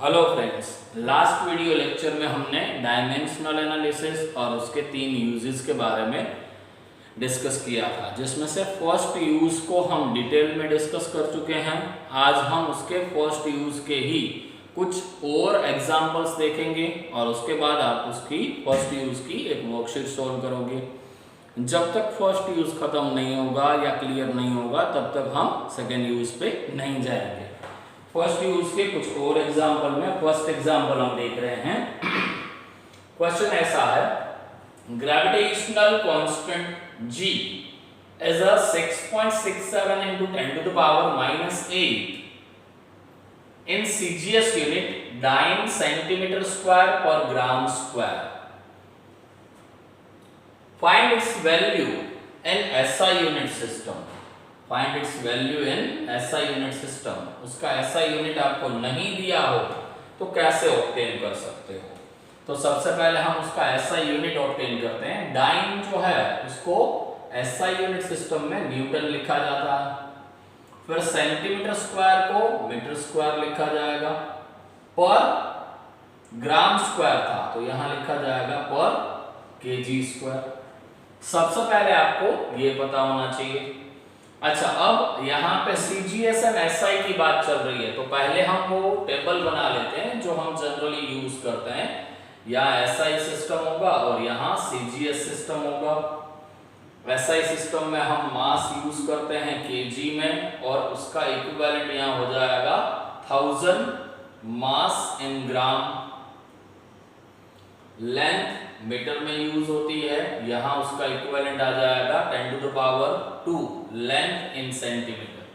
Hello friends, last video lecture में हमने dimensional analysis और उसके 3 यूजेस के बारे में डिस्कस किया था, जिसमें से फर्स्ट यूज को हम डिटेल में डिस्कस कर चुके हैं। आज हम उसके फर्स्ट यूज के ही कुछ और एग्जांपल्स देखेंगे और उसके बाद आप उसकी फर्स्ट यूज की एक वर्कशीट सॉल्व करोगे। जब तक फर्स्ट यूज खत्म नहीं होगा या क्लियर नहीं होगा तब तक हम सेकेंड यूज पे नहीं जाएंगे। फर्स्ट यूज के कुछ और एग्जांपल में फर्स्ट एग्जांपल हम देख रहे हैं। क्वेश्चन ऐसा है, gravitational constant G is a 6.67 into 10 to the power minus 8 in CGS unit 9 centimeter square per gram square. Find its value in SI unit system. Find its value in SI unit system. उसका SI unit आपको नहीं दिया हो तो कैसे obtain कर सकते हो? तो सबसे पहले हम उसका SI यूनिट ऑब्टेन करते हैं। डाइन जो है उसको SI यूनिट सिस्टम में न्यूटन लिखा जाता है, फिर सेंटीमीटर स्क्वायर को मीटर स्क्वायर लिखा जाएगा, पर ग्राम स्क्वायर था तो यहां लिखा जाएगा पर केजी स्क्वायर। सबसे पहले आपको ये पता होना चाहिए। अच्छा, अब यहाँ पे CGS एंड SI की बात चल रही है तो पहले हम वो टेबल बना लेते हैं जो हम जनरली यूज करते हैं। यहाँ SI सिस्टम होगा और यहाँ CGS सिस्टम होगा। SI सिस्टम में हम मास यूज करते हैं kg में और उसका इक्विवेलेंट यहाँ हो जाएगा 1000 मास इन ग्राम। लेंथ मीटर में यूज होती है, यहां उसका इक्विवेलेंट आ जाएगा 10 to the power 2 length in centimetre.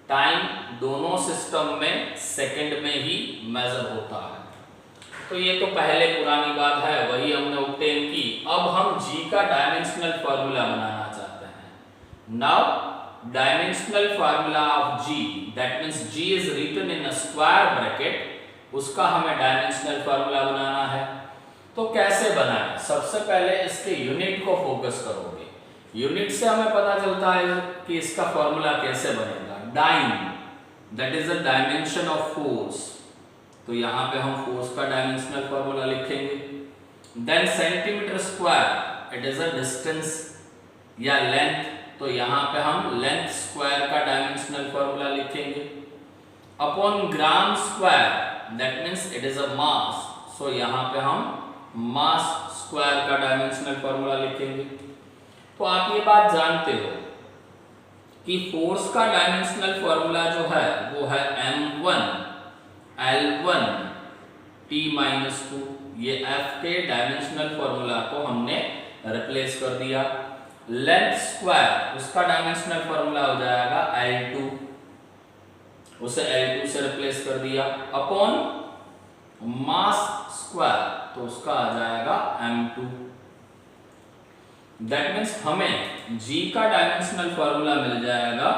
Time दोनों सिस्टम में सेकंड में ही मेजर होता है। तो ये तो पहले पुरानी बात है, वही हमने ऑब्टेन की। अब हम G का डायमेंशनल फार्मूला बनाना चाहते हैं। Now dimensional formula of G, that means G is written in a square bracket, उसका हमें डायमेंशनल फार्मूला बनाना है। तो कैसे बनाएं? सबसे पहले इसके यूनिट को फोकस करोगे। यूनिट से हमें पता चलता है कि इसका फॉर्मूला कैसे बनेगा। Dyne that is the dimension of force, तो यहां पे हम फोर्स का डायमेंशनल फॉर्मूला लिखेंगे। Then centimetre square, it is a distance या लेंथ, तो यहां पे हम लेंथ स्क्वायर का डायमेंशनल फॉर्मूला लिखेंगे। Upon gram square, that means it is a mass, so यहां पे हम मास स्क्वायर का डायमेंशनल फॉर्मूला लिखेंगे। तो आप ये बात जानते हो कि फोर्स का डायमेंशनल फॉर्मूला जो है वो है m1 L1 T-2। ये F के डायमेंशनल फॉर्मूला को हमने रिप्लेस कर दिया। लेंथ स्क्वायर, उसका डायमेंशनल फॉर्मूला हो जाएगा L2, उसे L2 से रिप्लेस कर दिया। अपॉन मास स्क्वायर, तो उसका आ जाएगा m2। दैट मींस हमें G का डायमेंशनल फॉर्मूला मिल जाएगा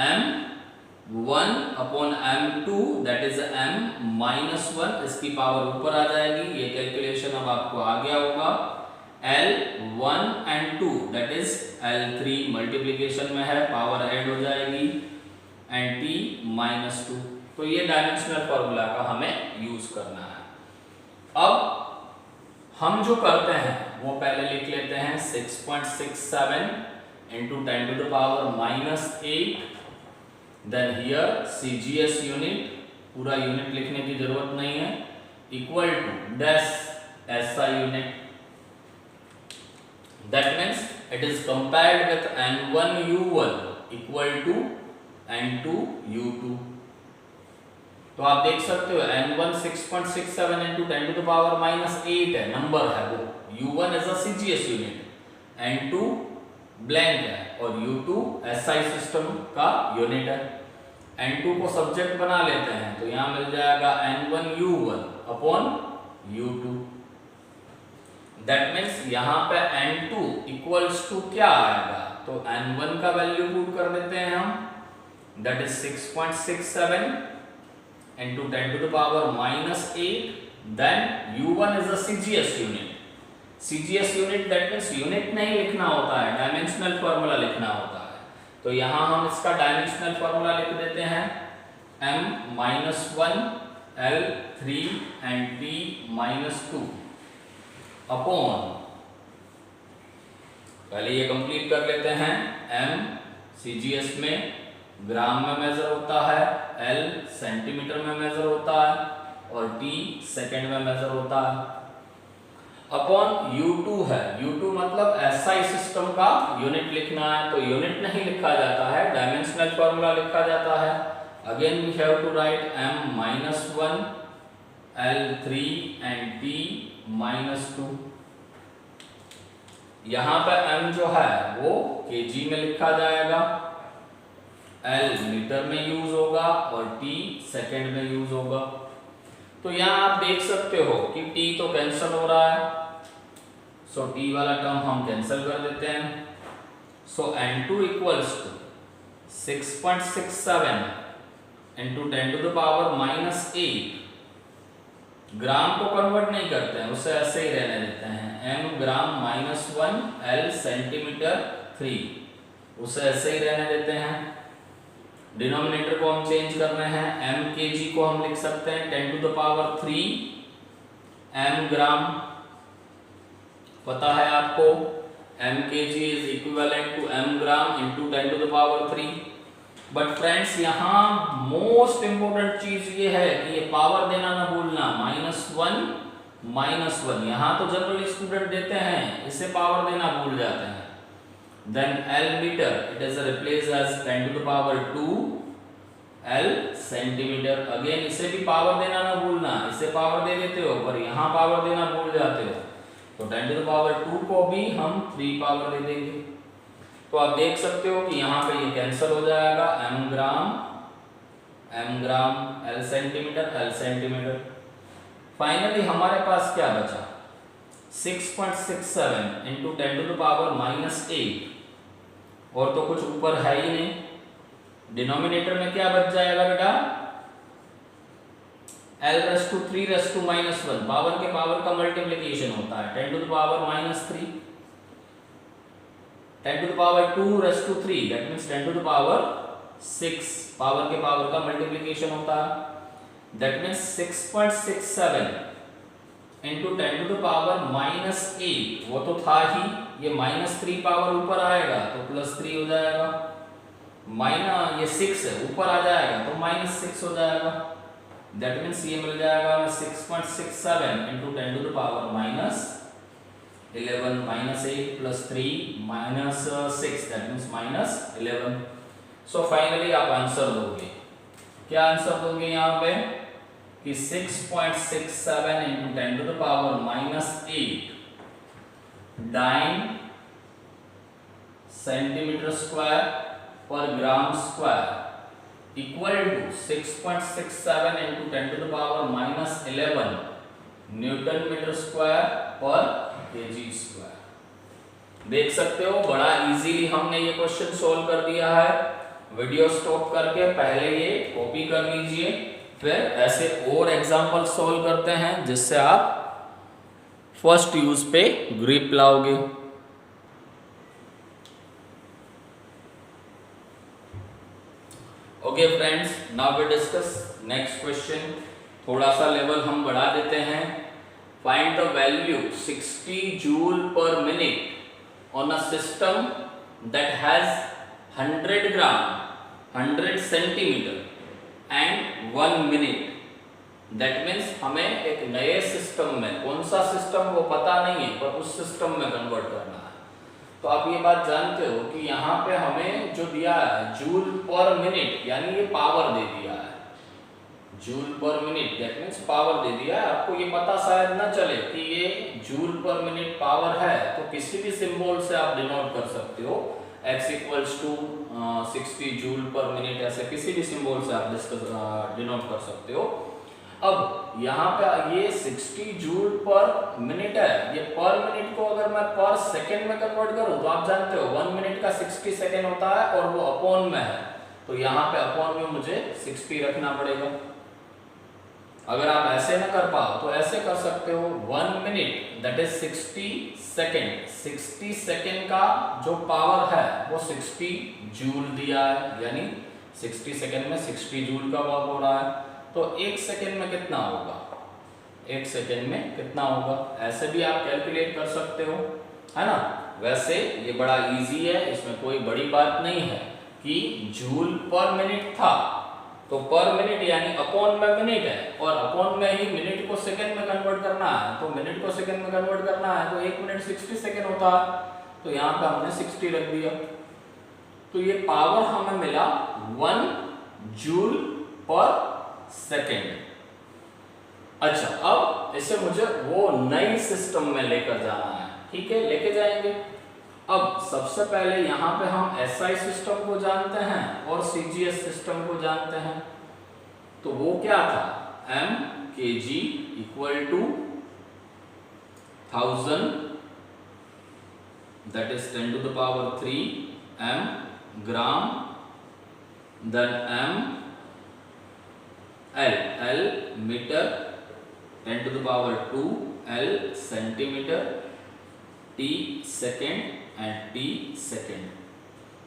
m1 upon m2, that is m-1, इसकी पावर ऊपर आ जाएगी। ये कैलकुलेशन अब आपको आ गया होगा। L1 and 2 that is L3 multiplication में है, पावर ऐड हो जाएगी एंड T-2। तो ये डायमेंशनल फॉर्मूला का हमें यूज करना है। अब हम जो करते हैं वो पहले लिख लेते हैं 6.67 into 10 to the power minus 8। Then here CGS unit, पूरा यूनिट लिखने की जरूरत नहीं है, equal to dash SI unit. That means it is compared with N1U1 equal to N2U2। तो आप देख सकते हो N1 6.67 into 10 to the power minus 8 है, नंबर है वो। U1 is a CGS unit, N2 blank है और U2 SI सिस्टम का यूनिट है। N2 को सब्जेक्ट बना लेते हैं तो यहां मिल जाएगा N1U1 upon U2। That means यहां पे N2 इक्वल्स टू क्या आएगा, तो N1 का वैल्यू पुट कर देते हैं हम, that is 6.67 into 10 to the power minus 8। then U1 is a CGS unit। CGS unit that means unit नहीं लिखना होता है, डायमेंशनल फॉर्मूला लिखना होता है। तो यहाँ हम इसका डायमेंशनल फॉर्मूला लिख देते हैं m-1 L3 and t-2 upon, पहले ये कंप्लीट कर लेते हैं। m CGS में ग्राम में मेजर होता है, L सेंटीमीटर में मेजर होता है और t सेकंड में मेजर होता है, अपॉन U2 है। U2 मतलब SI सिस्टम का यूनिट लिखना है, तो यूनिट नहीं लिखा जाता है, डायमेंशनल फॉर्मूला लिखा जाता है। Again we have to write m-1 L3 and t-2। यहाँ पे m जो है वो kg में लिखा जाएगा, L मीटर में यूज होगा और t सेकंड में यूज होगा। तो यहाँ आप देख सकते हो कि t तो कैंसिल हो रहा है, सो t वाला टर्म हम कैंसिल कर देते हैं। सो n2 इक्वल्स टू 6.67 इंटू 10⁻⁸ ग्राम को कन्वर्ट नहीं करते हैं, उसे ऐसे ही रहने देते हैं। m ग्राम-1 L सेंटीमीटर 3 उसे ऐसे ही रहने देते हैं। डिनोमिनेटर को हम चेंज कर रहे हैं, m kg को हम लिख सकते हैं 10⁻³ m ग्राम, पता है आपको m kg is equivalent to m gram into 10⁻³। But friends यहाँ मोस्ट इंपोर्टेंट चीज ये है कि ये पावर देना ना भूलना, -1 यहाँ तो जनरली स्टूडेंट देते हैं, इसे पावर देना भूल जाते हैं। Then L metre, it is replace as 10⁻² L centimetre. Again इसे भी पावर देना ना भूलना, इसे पावर दे देते हो पर यहाँ पावर देना भूल जाते हो, तो 10⁻² को भी हम 3 पावर दे देंगे। तो आप देख सकते हो कि यहाँ पे ये कैंसिल हो जाएगा, m ग्राम L सेंटीमीटर। फाइनली हमारे पास क्या बचा, 6.67 इंटू 10⁻⁸, और तो कुछ ऊपर है ही नहीं। डिनोमिनेटर में क्या बच जाएगा बेटा, L3 पावर के पावर का मल्टीप्लिकेशन होता है, 10⁻⁻3 10⁻²3 दैट मींस 10�6 पावर के पावर का मल्टीप्लिकेशन होता है। दैट मींस 6.67 इंटू 10⁻⁻8 वो तो था ही, ये -3 पावर ऊपर आएगा तो +3 हो जाएगा, ये 6 है ऊपर आ जाएगा तो -6 हो जाएगा। दैट मींस ये मिल जाएगा 6.67 into 10⁻⁻11 -8 + 3 -6 that means -11। So finally आप आंसर दोगे, क्या आंसर दोगे यहाँ पे कि 6.67 इंटू 10⁻⁻8 9 सेंटीमीटर स्क्वायर पर gram square equal to 6.67 into 10⁻⁻11 newton metre square पर kg स्क्वायर। देख सकते हो बड़ा इजीली हमने ये क्वेश्चन सॉल्व कर दिया है। वीडियो स्टॉप करके पहले ये कॉपी कर लीजिए, फिर ऐसे और एग्जांपल सॉल्व करते हैं जिससे आप फर्स्ट यूज पे ग्रिप लाओगे। Okay friends, now we discuss next question. थोड़ा सा लेवल हम बढ़ा देते हैं। फाइंड द वैल्यू 60 जूल पर minute on a system that has 100 gram 100 centimetre and 1 minute. That means हमें एक नए सिस्टम में, कौन सा सिस्टम वो पता नहीं है पर उस सिस्टम में कन्वर्ट करना है। तो आप ये बात जानते हो कि यहाँ पे हमें जो दिया है जूल पर मिनट, यानी ये पावर दे दिया है, जूल पर मिनट दैट मींस पावर दे दिया है। आपको ये पता शायद ना चले कि ये जूल पर मिनट पावर है, तो किसी भी सिंबल से आप डिनोट कर सकते हो, x = 60 जूल पर मिनट, ऐसे किसी भी सिंबल से आप डिनोट कर सकते हो। अब यहाँ पे ये 60 जूल पर मिनट है, ये पर मिनट को अगर मैं पर सेकंड में कन्वर्ट करूँ तो आप जानते हो 1 मिनट का 60 सेकंड होता है और वो अपॉन में है, तो यहाँ पे अपॉन में मुझे 60 रखना पड़ेगा। अगर आप ऐसे ना कर पाओ तो ऐसे कर सकते हो, 1 minute that is 60 second, 60 second का जो पावर है वो 60 जूल दिया है, यानी 60 सेकेंड में 60 जूल का वर्क हो रहा है, तो 1 सेकेंड में कितना होगा, 1 सेकेंड में कितना होगा, ऐसे भी आप कैलकुलेट कर सकते हो, है ना। वैसे ये बड़ा इजी है, इसमें कोई बड़ी बात नहीं है कि जूल पर मिनट था, तो पर मिनट यानी अपॉन में मिनट है, और अपॉन में ही मिनट को सेकंड में कन्वर्ट करना है, तो मिनट को सेकंड में कन्वर्ट करना है तो 1 मिनट 60 सेकंड होता है, तो यहाँ पे हमने 60 रख दिया, तो ये पावर हमें मिला 1 जूल पर सेकंड। अच्छा, अब इसे मुझे वो नई सिस्टम में लेकर जाना है, ठीक है, लेके जाएंगे। अब सबसे पहले यहाँ पे हम एसआई सिस्टम को जानते हैं और सीजीएस सिस्टम को जानते हैं, तो वो क्या था, m kg equal to 1000, that is 10 to the power 3 m gram, then m l metre, 10 to the power 2 l centimetre, t second and t second.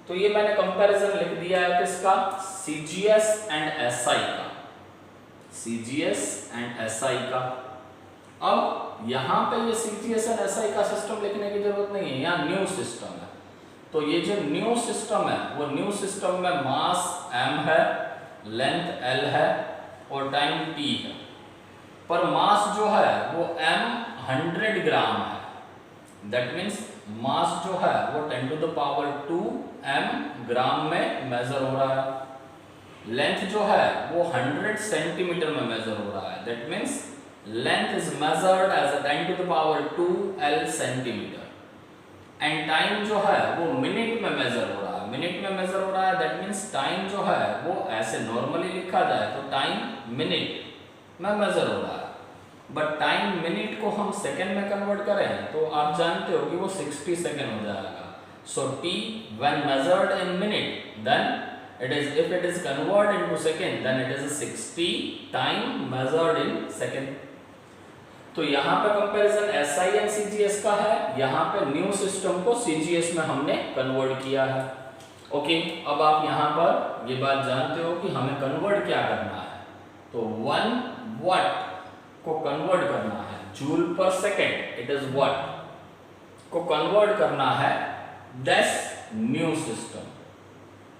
तो ये मैंने कंपैरिजन लिख दिया है किसका, CGS एंड SI का, CGS एंड SI का। अब यहाँ पे ये CGS एंड SI का सिस्टम लिखने की जरूरत नहीं है, यहाँ न्यू सिस्टम है, तो ये जो न्यू सिस्टम है वो न्यू सिस्टम में मास m है, लेंथ l है और टाइम t है, पर मास जो है वो m 100 ग्राम है, दैट मीन्स मास जो है वो 10 टू द पावर 2 m ग्राम में मेजर हो रहा है, लेंथ जो है वो 100 सेंटीमीटर में मेजर हो रहा है, that means length is measured as 10 to the power 2 l centimetre, and time जो है वो मिनट में मेजर हो रहा है, मिनट में मेजर हो रहा है, दैट मीन्स टाइम जो है वो ऐसे नॉर्मली लिखा जाए तो टाइम मिनट में मेजर हो रहा है, बट टाइम मिनट को हम सेकेंड में कन्वर्ट करें तो आप जानते हो कि वो 60 सेकेंड हो जाएगा, सो t when measured in minute then it is, if it is converted into second then it is 60 time measured in second। तो यहाँ पे कंपैरिजन SI एंड CGS का है, यहाँ पे न्यू सिस्टम को CGS में हमने कन्वर्ट किया है। ओके, अब आप यहाँ पर ये बात जानते हो कि हमें कन्वर्ट क्या करना है, तो 1 वाट को कन्वर्ट करना है जूल पर सेकेंड, इट इज वाट को कन्वर्ट करना है दैस न्यू सिस्टम।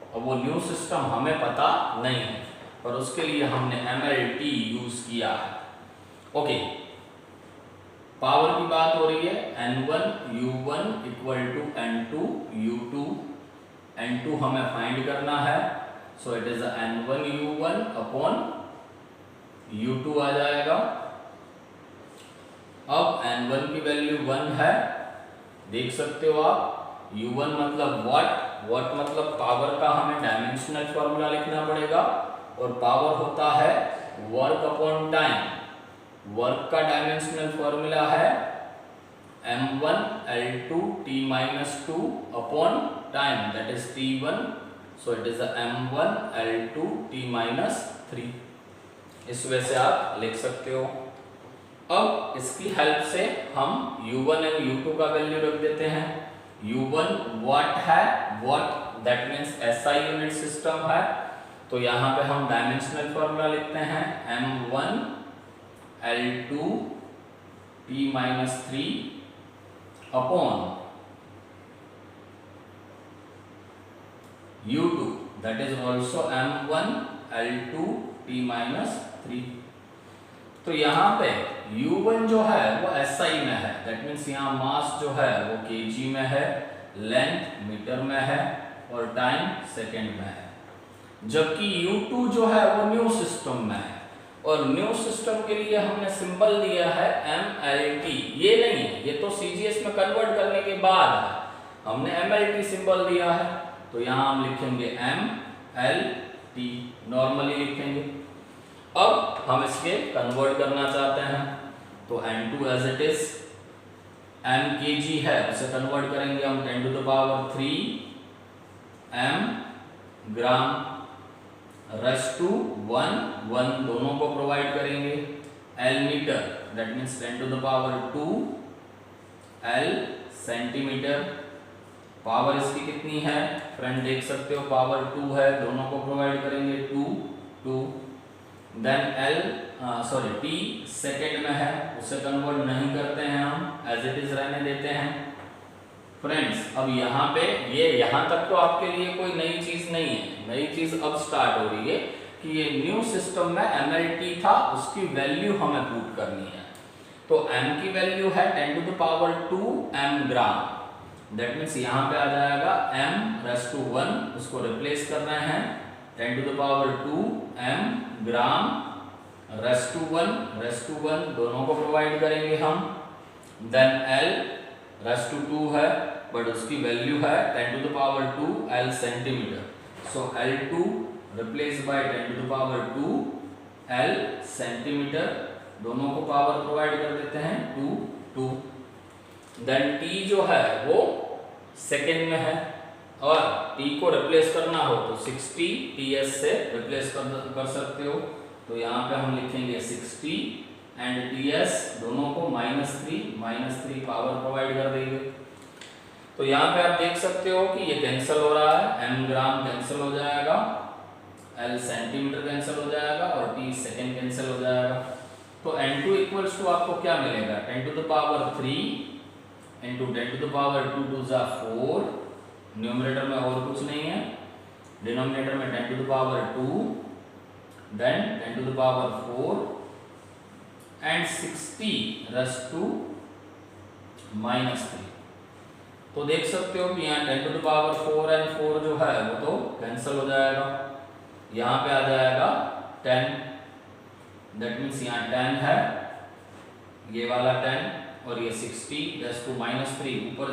अब वो न्यू सिस्टम हमें पता नहीं है, पर उसके लिए हमने MLT यूज किया है। ओके, पावर की बात हो रही है, N1 U1 equal to N2 U2, N2 हमें फाइंड करना है, so it is N1 U1 upon U2 आ जाएगा। अब N1 की वैल्यू 1 है, देख सकते हो आप, U1 मतलब वाट, वाट मतलब पावर का हमें डायमेंशनल फॉर्मूला लिखना पड़ेगा, और पावर होता है वर्क अपॉन टाइम, वर्क का डायमेंशनल फॉर्मूला है m1 l2 t minus 2 upon time, that is t1, so it is m1 l2 t minus 3, इस वजह से आप लिख सकते हो। अब इसकी हेल्प से हम U1 एंड U2 का वैल्यू रख देते हैं। U1 वाट है, watt that means SI unit system है, तो यहाँ पे हम डायमेंशनल फॉर्मूला लिखते हैं m1 l2 t minus 3 upon U2 that is also m1 l2 t minus 3। तो यहाँ पे U1 जो है वो SI में है, दैट मीन्स यहाँ मास जो है वो kg में है, लेंथ मीटर में है और टाइम सेकेंड में है, जबकि U2 जो है वो न्यू सिस्टम में है, और न्यू सिस्टम के लिए हमने सिंबल दिया है MLT, ये नहीं है, ये तो CGS में कन्वर्ट करने के बाद है, हमने MLT सिंबल दिया है, तो यहाँ हम लिखेंगे MLT, नॉर्मली लिखेंगे। अब हम इसके कन्वर्ट करना चाहते हैं, तो N2 as it is, m kg है, उसे कन्वर्ट करेंगे हम 10 to the power 3 m gram, raise to 1 दोनों को प्रोवाइड करेंगे, l metre that means 10 to the power 2 l centimetre, power इसकी कितनी है फ्रेंड, देख सकते हो पावर 2 है, दोनों को प्रोवाइड करेंगे 2 देन एल टी सेकेंड में है, उसे कन्वर्ट नहीं करते हैं हम, एज इट इज रहने देते हैं फ्रेंड्स। अब यहाँ पे ये यहाँ तक तो आपके लिए कोई नई चीज नहीं है, नई चीज अब स्टार्ट हो रही है कि ये न्यू सिस्टम में mlt था, उसकी वैल्यू हमें पुट करनी है। तो m की वैल्यू है 10⁻² m ग्राम, दैट मीन्स यहाँ पे आ जाएगा m⁻1, उसको रिप्लेस कर रहे हैं 10⁻² m ग्राम ⁻1 दोनों को प्रोवाइड करेंगे हम, देन l⁻2 है बट उसकी वैल्यू है 10⁻² l centimetre, so l2 replace by 10⁻² l centimetre, दोनों को पावर प्रोवाइड कर देते हैं 2 देन t जो है वो सेकेंड में है, और t को रिप्लेस करना हो तो 60 ts से रिप्लेस कर सकते हो, तो यहाँ पे हम लिखेंगे 60 एंड ts दोनों को -3 पावर प्रोवाइड कर देंगे। तो यहाँ पे आप देख सकते हो कि ये कैंसिल हो रहा है, m ग्राम कैंसिल हो जाएगा, l सेंटीमीटर कैंसिल हो जाएगा और t सेकेंड कैंसिल हो जाएगा। तो n2 इक्वल्स टू आपको क्या मिलेगा, 10⁻3 इंटू 10⁻2 4, न्यूमरेटर में और कुछ नहीं है, डिनोमिनेटर में 10⁻2 देन 10⁻4 एंड 60⁻3। तो देख सकते हो कि यहाँ 10⁻4 एंड 4 जो है वो तो कैंसिल हो जाएगा, यहाँ पे आ जाएगा 10, दैट मीन्स यहाँ 10 है, ये वाला 10 और ये 60⁻3 ऊपर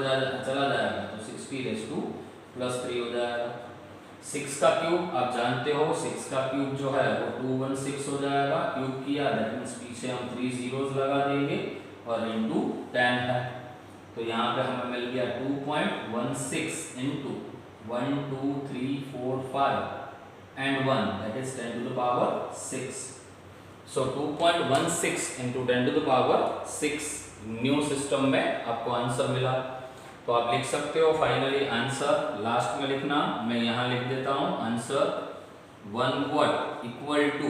चला जाएगा तो 60⁻3 हो जाएगा। 6 का क्यूब आप जानते हो, 6 का क्यूब जो है वो 216 हो जाएगा, क्यूब किया दैट मीन्स पीछे हम 3 zeros लगा देंगे और इंटू 10 है, तो यहाँ पे हमें मिल गया 2.16 into 1 2 3 4 5 and 1 that is 10⁻6, so 2.16 into 10⁻6 new system में आपको आंसर मिला। तो आप लिख सकते हो फाइनली आंसर, लास्ट में लिखना, मैं यहाँ लिख देता हूँ answer 1 watt equal to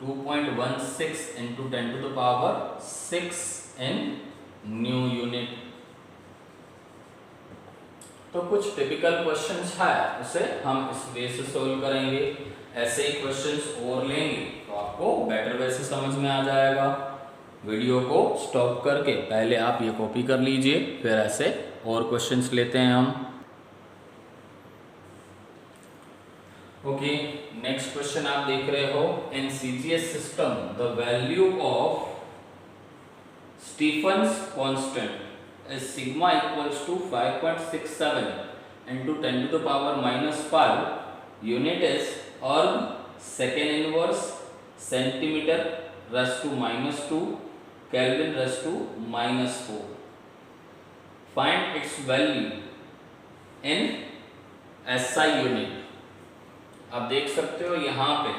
2.16 into 10⁻6 in new unit. तो कुछ टिपिकल क्वेश्चंस है उसे हम इस वे से सोल्व करेंगे, ऐसे ही क्वेश्चंस और लेंगे तो आपको बेटर वे से समझ में आ जाएगा। वीडियो को स्टॉप करके पहले आप ये कॉपी कर लीजिए, फिर ऐसे और क्वेश्चंस लेते हैं हम। ओके, नेक्स्ट क्वेश्चन आप देख रहे हो, in CGS system the value of Stefan's constant is sigma equals to 5.67 into 10⁻⁻5, unit is erg second inverse centimetre ⁻², Kelvin ⁻⁻4, find its value in SI unit. आप देख सकते हो यहाँ पे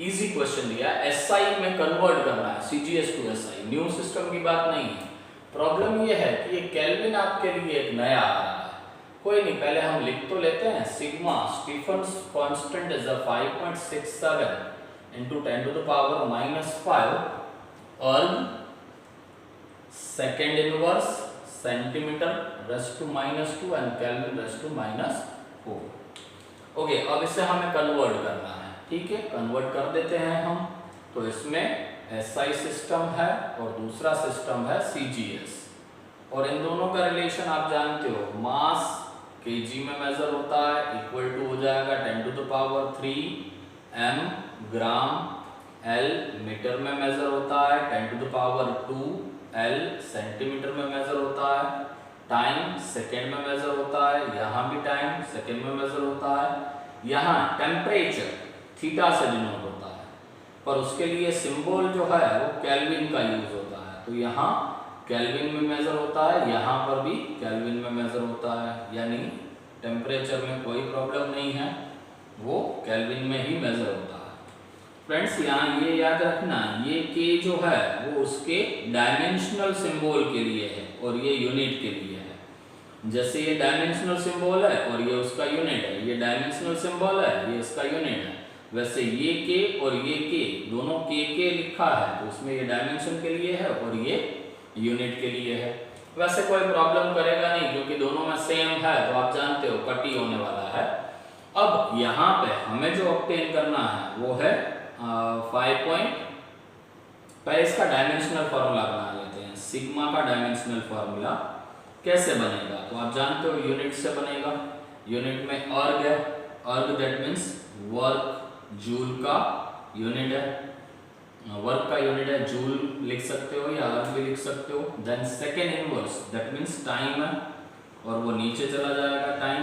इजी क्वेश्चन दिया, SI में कन्वर्ट करना है, CGS to SI, new system की बात नहीं है। प्रॉब्लम ये है कि ये केल्विन आपके लिए एक नया आ रहा है, कोई नहीं, पहले हम लिख तो लेते हैं, sigma Stefan's constant is 5.67 into 10⁻⁻5 erg second inverse centimetre ⁻² and kelvin ⁻⁴। Okay, अब इसे हमें कन्वर्ट करना है, ठीक है, कन्वर्ट कर देते हैं हम। तो इसमें SI सिस्टम है और दूसरा सिस्टम है CGS, और इन दोनों का रिलेशन आप जानते हो, मास kg में मेजर होता है, इक्वल टू हो जाएगा 10⁻³ m ग्राम, L मीटर में मेजर होता है, 10⁻² L सेंटीमीटर में मेजर होता है, टाइम सेकेंड में मेजर होता है, यहाँ भी टाइम सेकेंड में मेजर होता है, यहाँ टेम्परेचर थीटा से डिनोट होता है, पर उसके लिए सिंबल जो है वो केल्विन का यूज होता है, तो यहाँ केल्विन में मेजर होता है, यहाँ पर भी केल्विन में मेजर होता है, यानी टेम्परेचर में कोई प्रॉब्लम नहीं है, वो केल्विन में ही मेजर होता है। फ्रेंड्स यहाँ ये याद रखना, ये के जो है वो उसके डायमेंशनल सिंबल के लिए है और ये यूनिट के लिए है। जैसे ये डायमेंशनल सिंबल है और ये उसका यूनिट है, ये डायमेंशनल सिंबल है, ये इसका यूनिट है। वैसे ये के और ये के दोनों के लिखा है तो उसमें ये डायमेंशन के लिए है और ये यूनिट के लिए है। वैसे कोई प्रॉब्लम करेगा नहीं क्योंकि दोनों में सेम है, तो आप जानते हो कट ही होने वाला है। अब यहाँ पे हमें जो ऑब्टेन करना है वो है 5 पॉइंट। पहले इसका डायमेंशनल फॉर्मूला बना लेते हैं। सिग्मा का डायमेंशनल फॉर्मूला कैसे बनेगा, तो आप जानते हो यूनिट से बनेगा। यूनिट में अर्ग है, erg that means work, joule का यूनिट है, वर्क का यूनिट है, जूल लिख सकते हो या अर्ग भी लिख सकते हो। Then second inverse that means time है और वो नीचे चला जाएगा टाइम।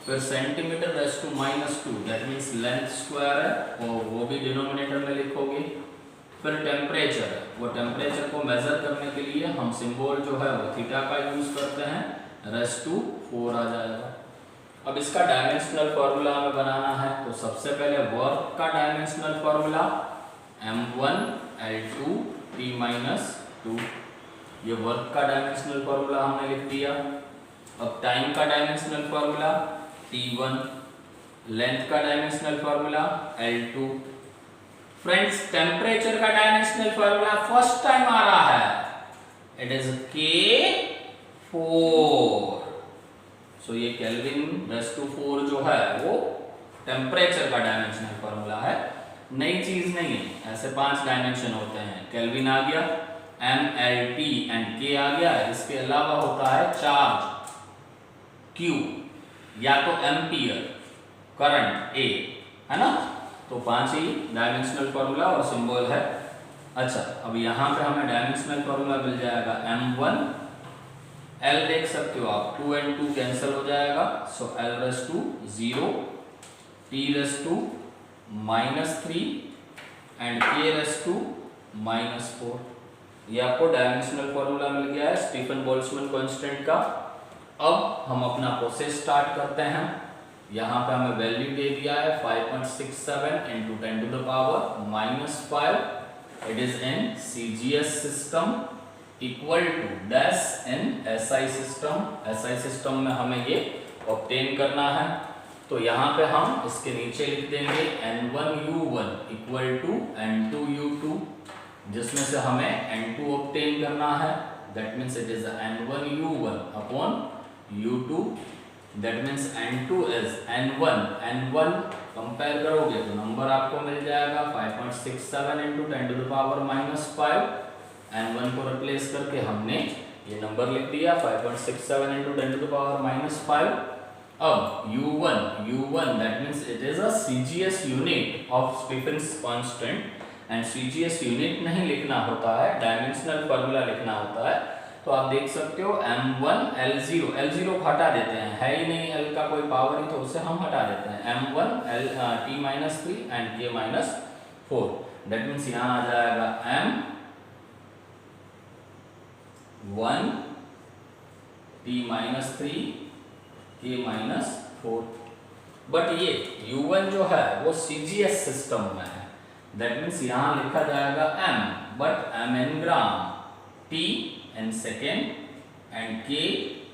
फिर centimetre raise to -2 that means length square है और वो भी डिनोमिनेटर में लिखोगे। फिर टेम्परेचर है, वो टेम्परेचर को मेजर करने के लिए हम सिंबल जो है वो थीटा का यूज करते हैं, (4) आ जाएगा। अब इसका डायमेंशनल फॉर्मूला हमें बनाना है, तो सबसे पहले वर्क का dimensional formula m1 L2 T-2, ये वर्क का डायमेंशनल फॉर्मूला हमने लिख दिया। अब टाइम का डायमेंशनल फॉर्मूला T1, लेंथ का dimensional formula L2। Friends temperature का डायमेंशनल फॉर्मूला फर्स्ट टाइम आ रहा है, इट इज K4। सो ये Kelvin/4 जो है वो टेम्परेचर का डायमेंशनल फॉर्मूला है, नई चीज नहीं है। ऐसे 5 डायमेंशन होते हैं, केल्विन आ गया, M, L, T and K आ गया। इसके अलावा होता है चार्ज Q या तो एम्पियर, करंट A, है ना। तो 5 ही डायमेंशनल फॉर्मूला और सिंबल है। अच्छा, अब यहाँ पे हमें डायमेंशनल फॉर्मूला मिल जाएगा m1, L देख सकते हो आप, 2 and 2 कैंसिल हो जाएगा, सो L/0, T/-3 एंड K/-4। ये आपको डायमेंशनल फॉर्मूला मिल गया है स्टीफन बोल्ट्जमैन कांस्टेंट का। अब हम अपना प्रोसेस स्टार्ट करते हैं। यहाँ पे हमें वैल्यू दे दिया है 5.67 × 10⁻⁻5। It is in CGS system equal to dash in SI system. SI system में हमें ये ऑब्टेन करना है, तो यहाँ पे हम इसके नीचे लिख देंगे N1U1 इक्वल टू N2U2, जिसमें से हमें N2 ऑब्टेन करना है। That means it is N1U1 upon U2, that means N2 is N1 compare करोगे तो नंबर आपको मिल जाएगा 5.67 × 10⁻⁻5। N1 को रिप्लेस करके हमने ये नंबर लिख दिया 5.67 × 10⁻⁻5। अब U1 that means it is a CGS unit of Stefan's constant and CGS unit नहीं लिखना होता है, डायमेंशनल फॉर्मूला लिखना होता है। तो आप देख सकते हो m1 L0 को हटा देते हैं, है ही नहीं L का कोई पावर ही, तो उसे हम हटा देते हैं। m1 T-3 and K-4, that means यहाँ आ जाएगा m1 T-3 K-4। बट ये U1 जो है वो CGS सिस्टम में है, दैट मीन्स यहाँ लिखा जाएगा m, but m in gram, T in second and K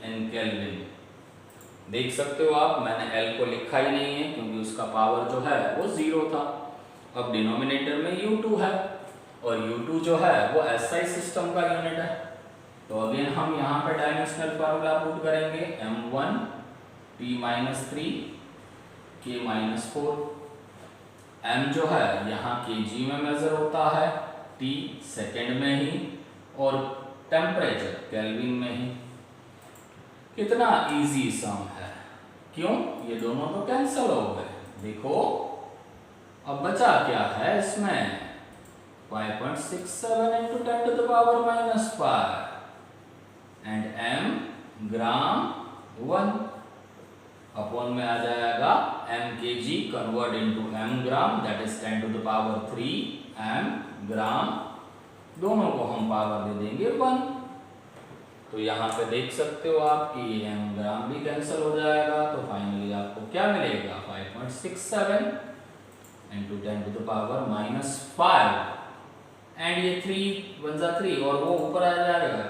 in kelvin. देख सकते हो आप, मैंने L को लिखा ही नहीं है क्योंकि उसका पावर जो है वो 0 था। अब डिनोमिनेटर में U2 है और U2 जो है वो SI सिस्टम का यूनिट है, तो अगेन हम यहाँ पे डायमेंशनल फॉर्मूला पुट करेंगे m1 T-3 K-4। m जो है यहाँ kg में मेजर होता है, T सेकेंड में ही और टेम्परेचर केल्विन में ही। कितना इजी सम है, क्यों? ये दोनों तो कैंसिल हो गए। देखो अब बचा क्या है इसमें, 5.67 × 10⁻⁻5 एंड m ग्राम 1 अपॉन में आ जाएगा m kg convert into m gram, that is 10⁻³ m ग्राम। दोनों को हम पावर दे देंगे 1, तो यहाँ पे देख सकते हो आप कि m ग्राम भी कैंसिल हो जाएगा, तो फाइनली आपको क्या मिलेगा 5.67 into 10 to the power -5 and ये 3 1 जा 3 और वो ऊपर आ जाएगा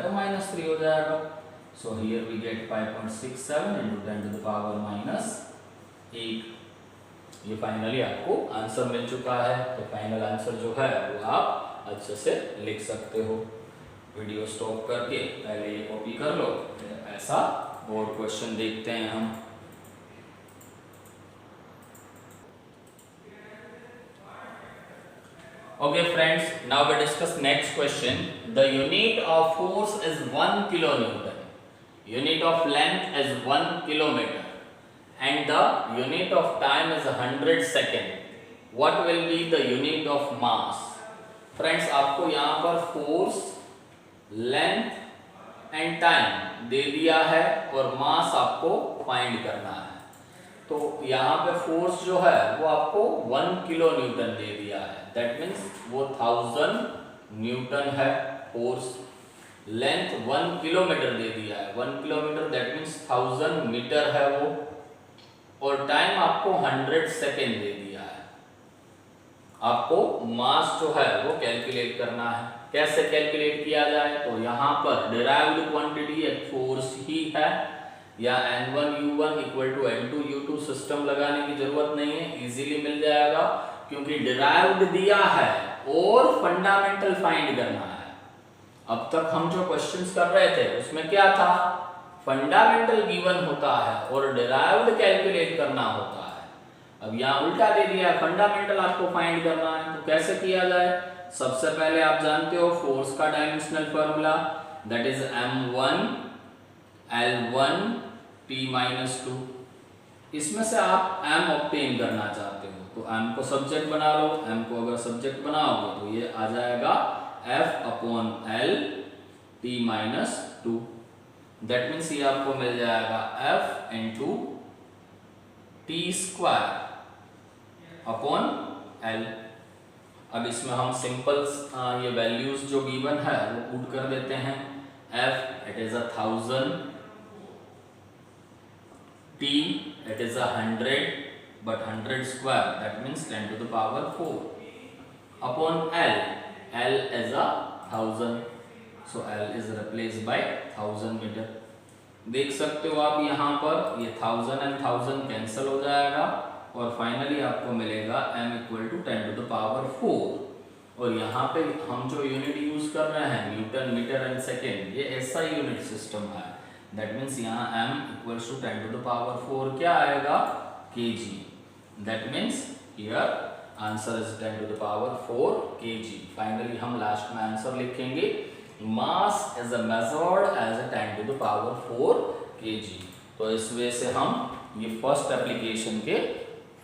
तो -3 हो जाएगा। So here we get 5.67 into 10 to the power -8। ये फाइनली आपको आंसर मिल चुका है। तो फाइनल आंसर जो है वो आप अच्छे से लिख सकते हो। वीडियो स्टॉप करके पहले ये कॉपी कर लो, ऐसा और क्वेश्चन देखते हैं हम। Okay friends, now we discuss next question. The unit of force is 1 kilonewton. Unit of length is 1 kilometer. And the unit of time is 100 second. What will be the unit of mass? Friends, आपको यहाँ पर force, length and time दे दिया है और mass आपको find करना है। तो यहाँ पे फोर्स जो है वो आपको 1 किलो न्यूटन दे दिया है, दैट मीन्स वो 1000 न्यूटन है फोर्स। लेंथ 1 किलोमीटर दे दिया है, 1 किलोमीटर दैट मीन्स 1000 मीटर है वो। और टाइम आपको 100 सेकेंड दे दिया है। आपको मास जो है वो कैलकुलेट करना है। कैसे कैलकुलेट किया जाए? तो यहाँ पर डिराइव्ड क्वांटिटी एक फोर्स ही है, या N1U1 equal to N2U2 system लगाने की जरूरत नहीं है, इजीली मिल जाएगा क्योंकि डिराइव्ड दिया है और फंडामेंटल फाइंड करना है। अब तक हम जो क्वेश्चंस कर रहे थे उसमें क्या था? फंडामेंटल गिवन होता है और डिराइव्ड कैलकुलेट करना होता है। अब यहाँ उल्टा दे दिया है, फंडामेंटल आपको फाइंड करना है। तो कैसे किया जाए? सबसे पहले आप जानते हो फोर्स का dimensional formula, that is M1 L1 T-2। इसमें से आप m ऑब्टेन करना चाहते हो तो m को सब्जेक्ट बना लो। m को अगर सब्जेक्ट बनाओगे तो ये आ जाएगा F/L T-2। दैट मीन्स ये आपको मिल जाएगा F into T² upon L। अब इसमें हम सिंपल ये वैल्यूज जो गिवन है वो पुट कर देते हैं। F it is 1000, T it is 100 but 100 square that means 10 to the power 4 upon L is 1000, so L is replaced by 1000 metre. देख सकते हो आप यहाँ पर ये 1000 and 1000 कैंसिल हो जाएगा और फाइनली आपको मिलेगा m equal to 10 to the power 4। और यहाँ पे हम जो यूनिट यूज कर रहे हैं न्यूटन मीटर एंड सेकेंड, ये ऐसा यूनिट सिस्टम है। दैट मीन्स यहाँ m equals to 10 to the power 4 क्या आएगा? kg। That means here answer is 10 to the power 4 kg। Finally हम लास्ट में आंसर लिखेंगे mass is measured as 10 to the power 4 kg। तो इस way से हम ये फर्स्ट एप्लीकेशन के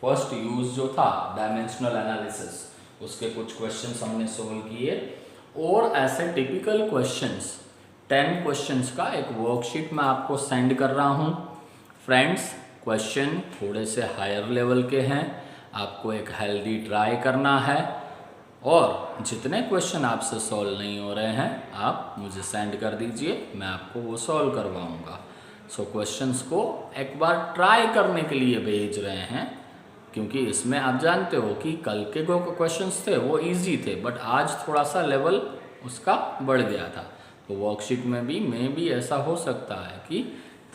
फर्स्ट यूज जो था डायमेंशनल एनालिसिस, उसके कुछ क्वेश्चंस हमने सोल्व किए। और ऐसे टिपिकल क्वेश्चंस 10 क्वेश्चंस का एक वर्कशीट मैं आपको सेंड कर रहा हूं। फ्रेंड्स, क्वेश्चन थोड़े से हायर लेवल के हैं, आपको एक हेल्दी ट्राई करना है और जितने क्वेश्चन आपसे सॉल्व नहीं हो रहे हैं आप मुझे सेंड कर दीजिए, मैं आपको वो सॉल्व करवाऊंगा। सो क्वेश्चंस को एक बार ट्राई करने के लिए भेज रहे हैं क्योंकि इसमें आप जानते हो कि कल के जो क्वेश्चंस थे वो इजी थे बट आज थोड़ा सा लेवल उसका बढ़ गया था। तो वर्कशीट में भी ऐसा हो सकता है कि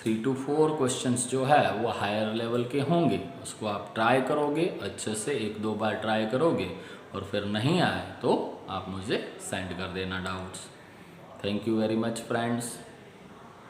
3 to 4 क्वेश्चंस जो है वो हायर लेवल के होंगे। उसको आप ट्राई करोगे, अच्छे से 1-2 बार ट्राई करोगे और फिर नहीं आए तो आप मुझे सेंड कर देना doubts. Thank you very much friends.